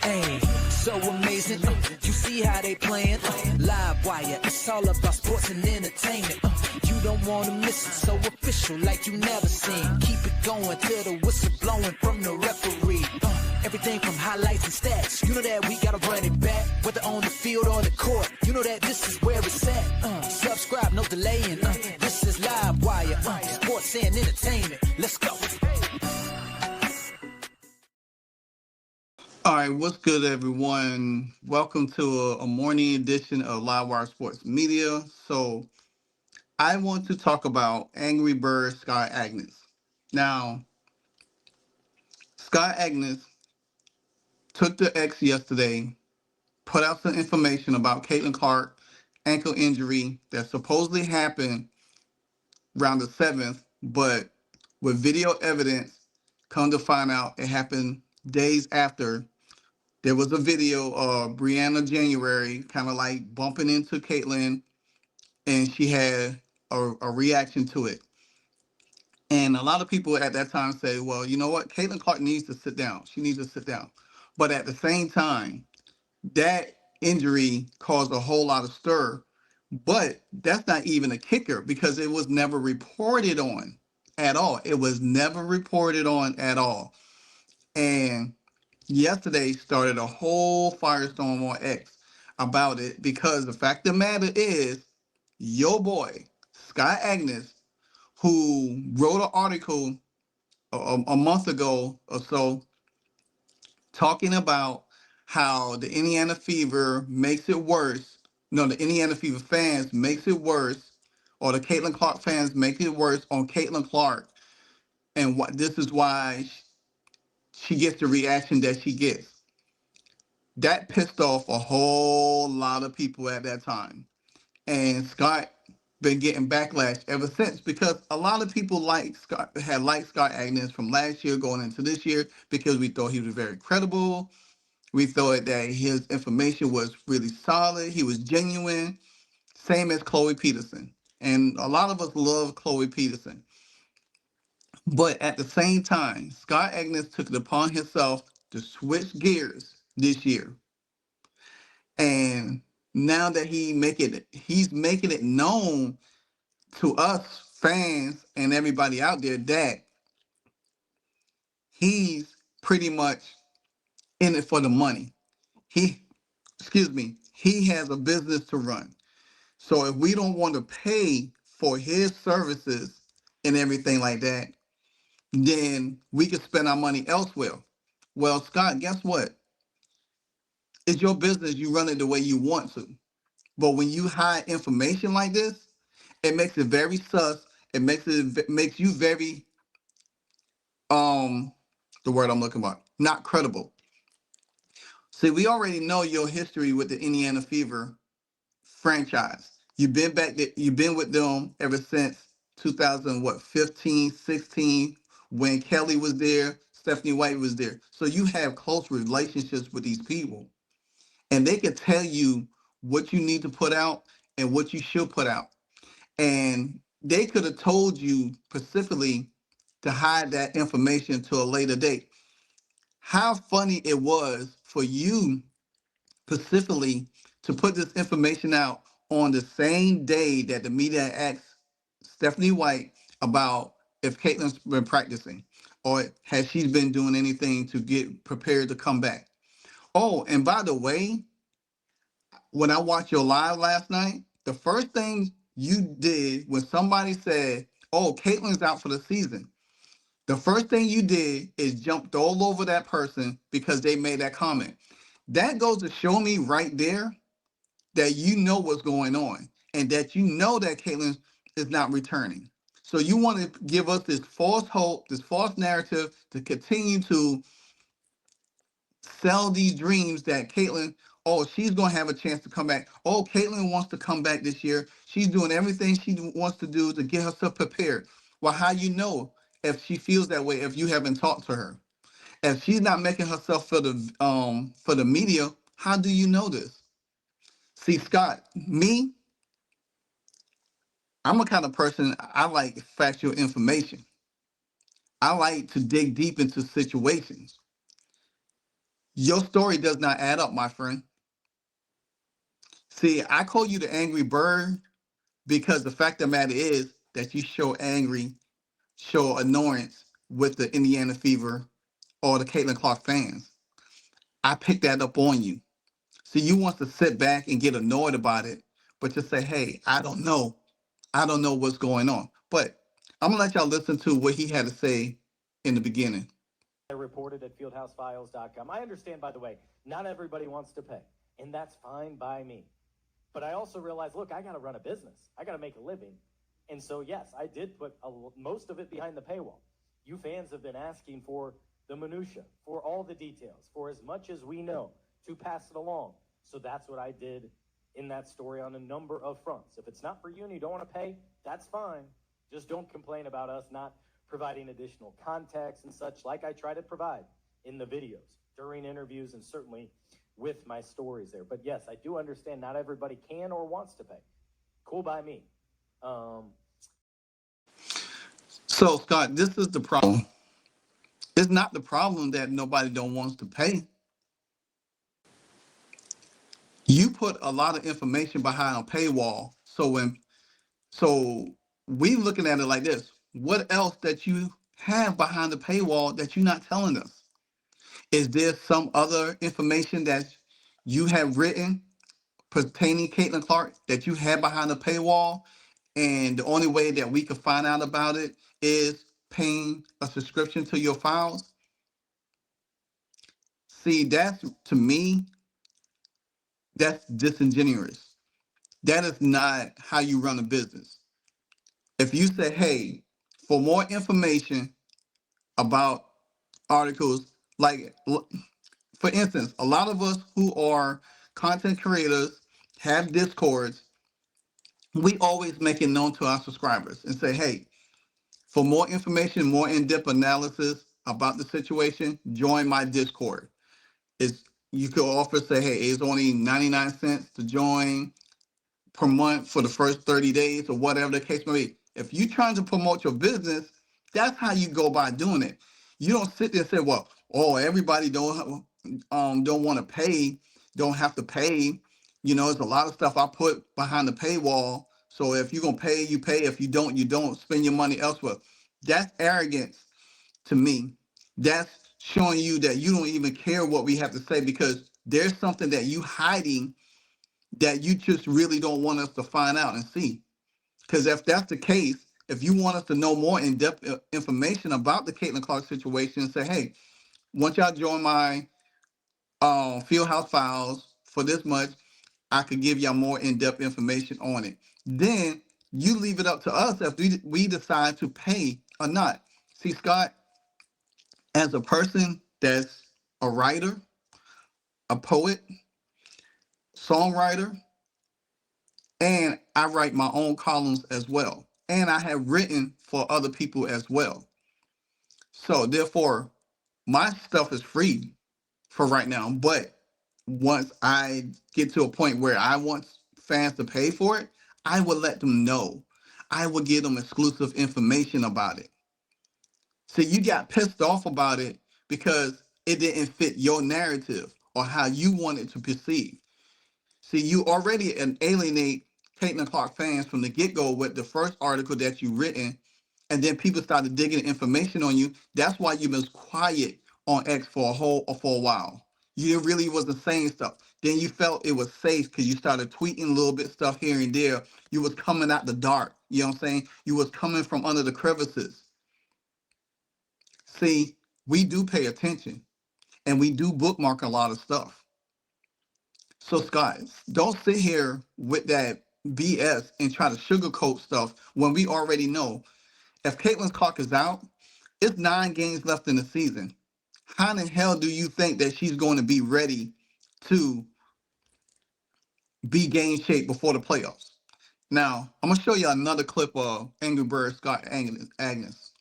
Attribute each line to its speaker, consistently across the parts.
Speaker 1: Hey, so amazing. You see how they playing? Live wire, it's all about sports and entertainment. You don't want to miss it, so official like you never seen. Keep it going till the whistle blowing from the referee. Everything from highlights and stats. You know that we gotta run it back, whether on the field or the court. You know that this is where it's at. Subscribe, no delaying. This is Live Wire, sports and entertainment. Let's go.
Speaker 2: All right, what's good, everyone? Welcome to a morning edition of Livewire Sports Media. So, I want to talk about Angry Bird Scott Agness. Now, Scott Agness took the X yesterday, put out some information about Caitlin Clark ankle injury that supposedly happened around the 7th, but with video evidence, come to find out it happened days after. There was a video of Brianna January kind of like bumping into Caitlin, and she had a reaction to it. And a lot of people at that time say, well, you know what? Caitlin Clark needs to sit down. She needs to sit down. But at the same time, that injury caused a whole lot of stir. But that's not even a kicker because it was never reported on at all. It was never reported on at all. And yesterday started a whole firestorm on X about it because the fact of the matter is, your boy, Scott Agness, who wrote an article a month ago or so talking about how the Indiana Fever makes it worse. No, the Indiana Fever fans makes it worse, or the Caitlin Clark fans make it worse on Caitlin Clark. And what this is why she gets the reaction that she gets. That pissed off a whole lot of people at that time. And Scott been getting backlash ever since because a lot of people had liked Scott Agness from last year going into this year because we thought he was very credible. We thought that his information was really solid. He was genuine, same as Chloe Peterson. And a lot of us love Chloe Peterson. But at the same time, Scott Agness took it upon himself to switch gears this year. And now that he's making it known to us fans and everybody out there that he's pretty much in it for the money. He has a business to run. So if we don't want to pay for his services and everything like that, then we can spend our money elsewhere. Well, Scott, guess what? It's your business. You run it the way you want to. But when you hide information like this, it makes it very sus. It makes you very the word I'm looking for, not credible. See, we already know your history with the Indiana Fever franchise. You've been with them ever since 2015, 16, when Kelly was there, Stephanie White was there. So you have close relationships with these people. And they can tell you what you need to put out and what you should put out. And they could have told you specifically to hide that information to a later date. How funny it was for you specifically to put this information out on the same day that the media asked Stephanie White about if Caitlin's been practicing or has she been doing anything to get prepared to come back. Oh, and by the way, when I watched your live last night, the first thing you did when somebody said, oh, Caitlin's out for the season, the first thing you did is jumped all over that person because they made that comment. That goes to show me right there that you know what's going on and that you know that Caitlin is not returning. So you want to give us this false hope, this false narrative to continue to sell these dreams that Caitlin, oh, she's going to have a chance to come back. Oh, Caitlin wants to come back this year. She's doing everything she wants to do to get herself prepared. Well, how you know if she feels that way if you haven't talked to her? If she's not making herself for the media, how do you know this? See, Scott, I'm a kind of person, I like factual information. I like to dig deep into situations. Your story does not add up, my friend. See, I call you the angry bird because the fact of the matter is that you show annoyance with the Indiana Fever or the Caitlin Clark fans. I picked that up on you. So you want to sit back and get annoyed about it, but just say, hey, I don't know. I don't know what's going on. But I'm going to let y'all listen to what he had to say in the beginning.
Speaker 3: I reported at fieldhousefiles.com. I understand, by the way, not everybody wants to pay, and that's fine by me. But I also realized, look, I got to run a business. I got to make a living. And so, yes, I did put most of it behind the paywall. You fans have been asking for the minutia, for all the details, for as much as we know to pass it along. So that's what I did in that story on a number of fronts. If it's not for you and you don't want to pay, that's fine. Just don't complain about us not providing additional context and such like I try to provide in the videos, during interviews, and certainly with my stories there. But yes, I do understand not everybody can or wants to pay. Cool by me.
Speaker 2: So, Scott, this is the problem. It's not the problem that nobody don't wants to pay. You put a lot of information behind a paywall. So we looking at it like this. What else that you have behind the paywall that you're not telling us? Is there some other information that you have written pertaining Caitlin Clark that you had behind the paywall? And the only way that we can find out about it is paying a subscription to your files? See, that's, to me, that's disingenuous. That is not how you run a business. If you say, hey, for more information about articles, like, for instance, a lot of us who are content creators have discords. We always make it known to our subscribers and say, hey, for more information, more in-depth analysis about the situation, join my Discord. It's, you could offer, say, hey, it's only 99 cents to join per month for the first 30 days or whatever the case may be. If you're trying to promote your business, that's how you go by doing it. You don't sit there and say, well, oh, everybody don't want to pay, don't have to pay. You know, there's a lot of stuff I put behind the paywall. So if you're gonna pay, you pay. If you don't, you don't. Spend your money elsewhere. That's arrogance to me. That's showing you that you don't even care what we have to say because there's something that you hiding that you just really don't want us to find out and see. Because if that's the case, if you want us to know more in-depth information about the Caitlin Clark situation, say, hey, once y'all join my Fieldhouse Files for this much, I could give y'all more in-depth information on it. Then you leave it up to us if we decide to pay or not. See, Scott, as a person that's a writer, a poet, songwriter, and I write my own columns as well. And I have written for other people as well. So therefore, my stuff is free for right now. But once I get to a point where I want fans to pay for it, I will let them know. I will give them exclusive information about it. So you got pissed off about it because it didn't fit your narrative or how you wanted to perceive. See, you already alienate Caitlin Clark fans from the get-go with the first article that you written, and then people started digging information on you. That's why you've been quiet on X for a while. You really wasn't saying stuff. Then you felt it was safe because you started tweeting a little bit stuff here and there. You was coming out the dark. You know what I'm saying? You was coming from under the crevices. See, we do pay attention and we do bookmark a lot of stuff. So, Scott, don't sit here with that BS and try to sugarcoat stuff when we already know if Caitlin Clark is out, it's 9 games left in the season. How in the hell do you think that she's going to be ready to be game shape before the playoffs? Now, I'm going to show you another clip of Angry Bird Scott Agness.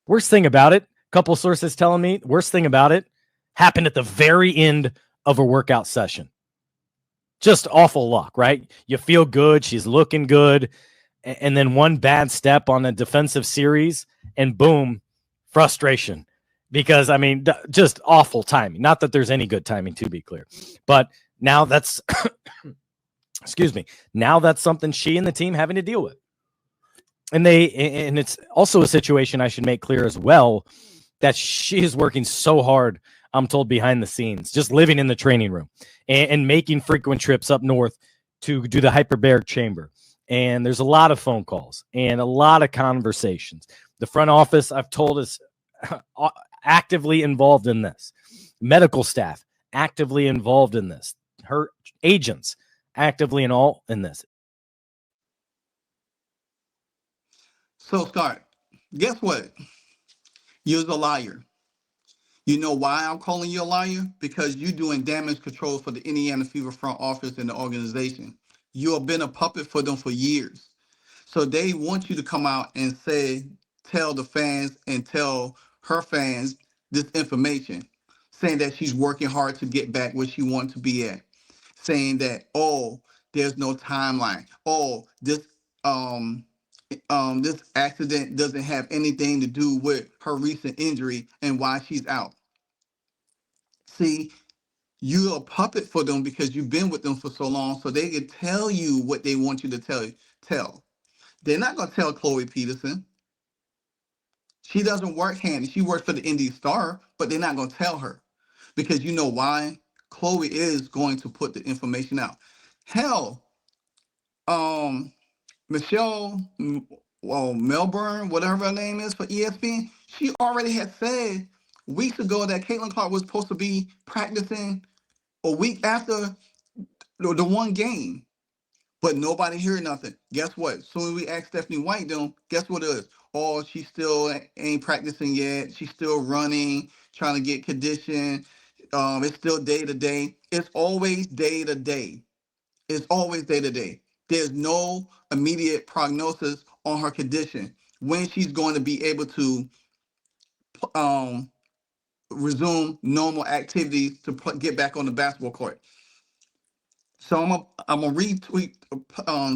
Speaker 3: Worst thing about it, a couple sources telling me, worst thing about it happened at the very end of a workout session. Just awful luck, right? You feel good. She's looking good. And then one bad step on a defensive series and boom, frustration. because I mean, just awful timing. Not that there's any good timing, to be clear, but now that's excuse me. Now that's something she and the team having to deal with, and it's also a situation I should make clear as well that she is working so hard. I'm told behind the scenes, just living in the training room and making frequent trips up north to do the hyperbaric chamber. And there's a lot of phone calls and a lot of conversations. The front office, I've told, is actively involved in this. Medical staff actively involved in this. Her agents actively in this.
Speaker 2: So, Scott, guess what? You're a liar. You know why I'm calling you a liar? Because you're doing damage control for the Indiana Fever front office and the organization. You have been a puppet for them for years. So they want you to come out and tell the fans and tell her fans this information, saying that she's working hard to get back where she wants to be at, saying that, oh, there's no timeline. Oh, this accident doesn't have anything to do with her recent injury and why she's out. See, you're a puppet for them because you've been with them for so long, so they can tell you what they want you to tell. They're not going to tell Chloe Peterson. She doesn't work handy. She works for the Indy Star, but they're not going to tell her because you know why? Chloe is going to put the information out. Hell, Michelle, Melbourne, whatever her name is for ESPN, she already had said weeks ago that Caitlin Clark was supposed to be practicing a week after the one game. But nobody heard nothing. Guess what? Soon as we asked Stephanie White, them, guess what it is? Oh, she still ain't practicing yet. She's still running, trying to get conditioned. It's still day to day. It's always day to day. It's always day to day. There's no immediate prognosis on her condition when she's going to be able to um, resume normal activities to get back on the basketball court. So I'm gonna retweet,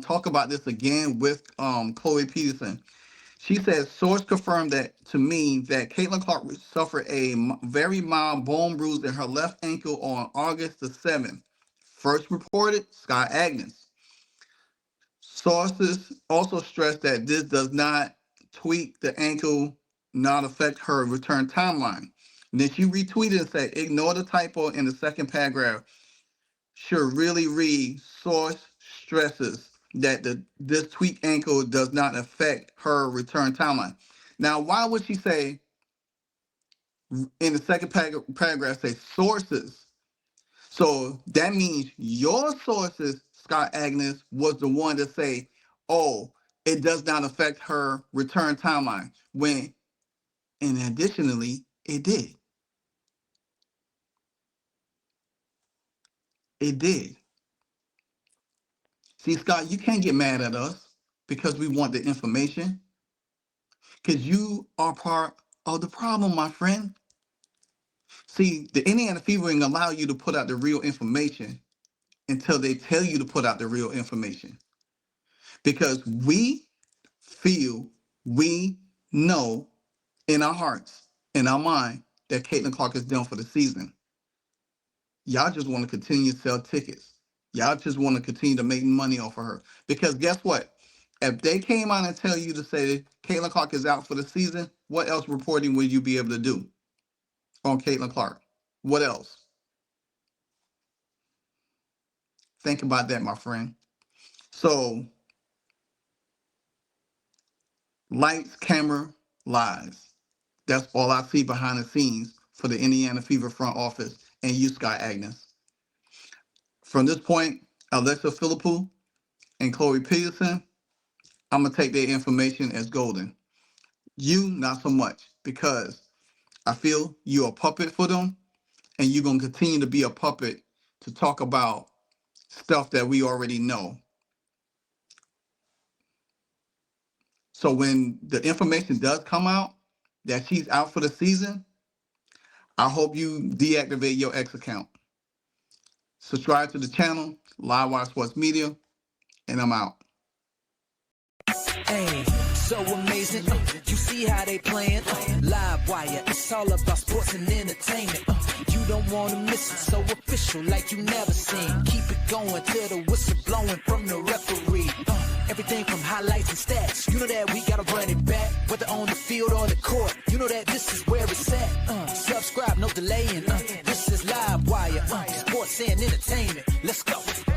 Speaker 2: talk about this again with Chloe Peterson. She says source confirmed that to me that Caitlin Clark suffered a very mild bone bruise in her left ankle on August the 7th. First reported Scott Agness. Sources also stressed that this does not tweak the ankle, not affect her return timeline. And then she retweeted and said, ignore the typo in the second paragraph. Should really read source stresses that this tweaked ankle does not affect her return timeline. Now, why would she say in the second paragraph say sources? So that means your sources, Scott Agness, was the one to say, oh, it does not affect her return timeline. When, and additionally, it did. It did. See, Scott, you can't get mad at us because we want the information. Because you are part of the problem, my friend. See, the Indiana Fever ain't allow you to put out the real information until they tell you to put out the real information. Because we feel, we know in our hearts, in our mind, that Caitlin Clark is done for the season. Y'all just want to continue to sell tickets. Y'all just want to continue to make money off of her. Because guess what? If they came out and tell you to say Caitlin Clark is out for the season, what else reporting would you be able to do on Caitlin Clark? What else? Think about that, my friend. So, lights, camera, lies. That's all I see behind the scenes for the Indiana Fever front office and you, Scott Agness. From this point, Alexa Philippou and Chloe Peterson, I'm going to take their information as golden. You, not so much, because I feel you're a puppet for them, and you're going to continue to be a puppet to talk about stuff that we already know. So when the information does come out that she's out for the season, I hope you deactivate your X account. Subscribe to the channel, Livewire Sports Media, and I'm out.
Speaker 1: Hey, so amazing. You see how they playing? Live wire, it's all about sports and entertainment. You don't wanna miss it, so official like you never seen. Keep it going till the whistle blowing from the referee. Everything from highlights and stats, you know that we gotta run it back. Whether on the field or the court, you know that this is where it's at. Subscribe, no delaying. This is Live Wire, sports and entertainment. Let's go.